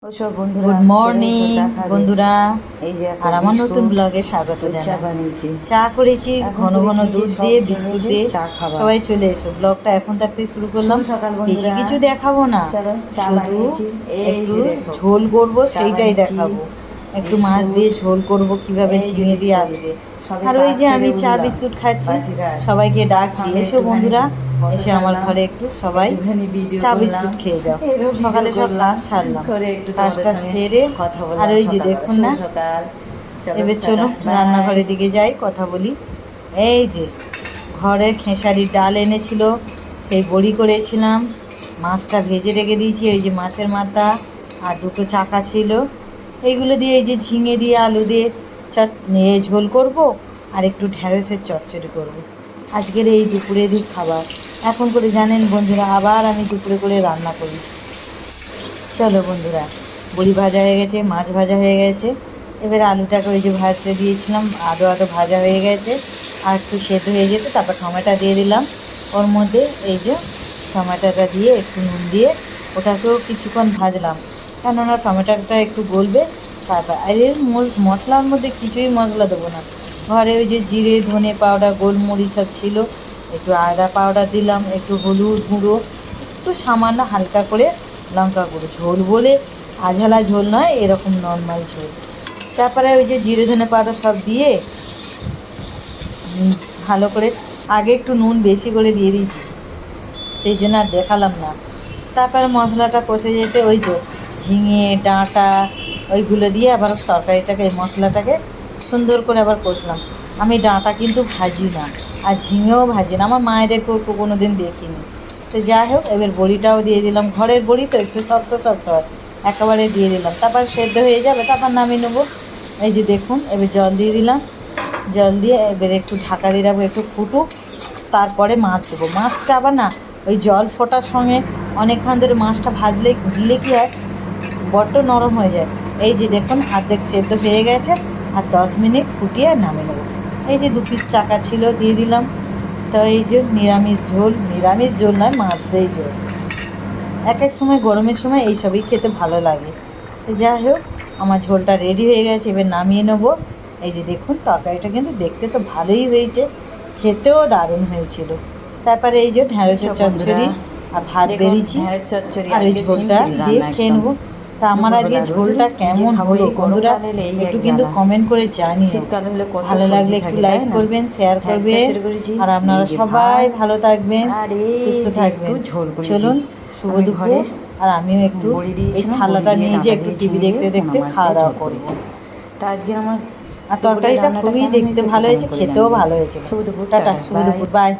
Good morning বন্ধুরা, আর আমার নতুন ব্লগে স্বাগত জানাই। চা করেছি ঘন ঘন দুধ দিয়ে বিস্কুট দিয়ে। সবাই চলে এসো, ব্লগটা এখন থাকতেই শুরু করলাম। বেশি কিছু দেখাবো না, শুধু একটু ঝোল করবো, সেইটাই দেখাবো। একটু মাছ দিয়ে ঝোল করব, কিভাবে ঝিঙে দিয়ে আলু দিয়ে। আর ওই যে আমি চা বিস্কুট খাচ্ছি, সবাইকে ডাকছি এসো বন্ধুরা, এসে আমার ঘরে একটু সবাই চা বিস্কুট খেয়ে যাও। সকালে সব কাজ সারলাম, কাজটা সেরে আর ওই যে দেখুন না, এবার চলো রান্নাঘরের দিকে যাই, কথা বলি। এই যে ঘরে খেসারির ডাল এনেছিল, সেই বড়ি করেছিলাম, মাছটা ভেজে রেখে দিয়েছি, ওই যে মাছের মাথা আর দুটো চাকা ছিল, এইগুলো দিয়ে এই যে ঝিঙে দিয়ে আলু দিয়ে ঝোল করব, আর একটু ঢ্যাঁড়সের চচ্চড়ি করব। আজকের এই দুপুরেরই খাবার। এখন করে জানেন বন্ধুরা, আবার আমি দুপুরে করে রান্না করি। চলো বন্ধুরা, বড়ি ভাজা হয়ে গেছে, মাছ ভাজা হয়ে গেছে, এবার আলুটাকে ওই যে ভাজতে দিয়েছিলাম, আদো ভাজা হয়ে গেছে, আর একটু সেদ্ধ হয়ে যেত, তারপর টমেটো দিয়ে দিলাম ওর মধ্যে। এই যে টমেটোটা দিয়ে একটু নুন দিয়ে ওটাকেও কিছুক্ষণ ভাজলাম, কেননা টমেটোটা একটু গলবে। তারপর আর এর মশলার মধ্যে কিছুই মশলা দেবো না, ঘরে ওই যে জিরে ধনে পাউডার গোলমরিচ সব ছিল, একটু আদা পাউডার দিলাম, একটু হলুদ গুঁড়ো, একটু সামান্য হালকা করে লঙ্কা গুঁড়ো। ঝোল বলে আঝালা ঝোল নয়, এরকম নর্মাল ঝোল। তারপরে ওই যে জিরে ধনে পাউডার সব দিয়ে ভালো করে, আগে একটু নুন বেশি করে দিয়ে দিয়েছি, সেই জন্য আর দেখালাম না। তারপরে মশলাটা কষে যেতে ওই যে ঝিঙে ডাঁটা ওইগুলো দিয়ে আবার তরকারিটাকে, এই মশলাটাকে সুন্দর করে আবার কষলাম। আমি ডাঁটা কিন্তু ভাজি না, আর ঝিঙেও ভাজি না, আমার মায়েদেরকেও কোনো দিন দেখিনি। তো যাই হোক, এবার বড়িটাও দিয়ে দিলাম, ঘরের বড়ি তো একটু শক্ত শক্ত হয়, একেবারে দিয়ে দিলাম। তারপর সেদ্ধ হয়ে যাবে, তারপর নামিয়ে নেবো। এই যে দেখুন, এবার জল দিয়ে দিলাম, জল দিয়ে এবার একটু ঢাকা দিয়ে রাখবো, একটু ফুটুক, তারপরে মাছ দেবো। মাছটা আবার না ওই জল ফোটার সঙ্গে অনেকক্ষণ ধরে মাছটা ভাজলে দিলে কী হয়, বড্ড নরম হয়ে যায়। এই যে দেখুন অর্ধেক সেদ্ধ হয়ে গেছে, আর 10 মিনিট ফুটিয়ে নামিয়ে নেবো। এই যে 2 পিস চাকা ছিল দিয়ে দিলাম। তো এই যে নিরামিষ ঝোল নয়, মাছ দিয়ে ঝোল। এক এক সময় গরমের সময় এইসবই খেতে ভালো লাগে। তো যাই হোক, আমার ঝোলটা রেডি হয়ে গেছে, এবার নামিয়ে নেবো। এই যে দেখুন, তরকারিটা কিন্তু দেখতে তো ভালোই হয়েছে, খেতেও দারুণ হয়েছিল। তারপরে এই যে ঢ্যাঁড়সের চচ্চড়ি আর ভাত বেরিয়েছি, আর ওই ঝোলটা দিয়ে খেয়ে নেবো। তা আমার আজকে ঝোলটা কেমন হলো বন্ধুরা, একটু কিন্তু কমেন্ট করে জানিও। ভালো লাগলে একটু লাইক করবেন, শেয়ার করবেন, আর আপনারা সবাই ভালো থাকবেন, সুস্থ থাকবেন। চলুন, শুভ দুপুর। আর আমিও একটু এই থালাটা নিয়ে যে একটু টিভি দেখতে দেখতে খাওয়া দাওয়া করি। তা আজকে আমার আর তরকারিটা খুবই দেখতে ভালো হয়েছে, খেতেও ভালো হয়েছে। টাটা, শুভ দুপুর, বাই।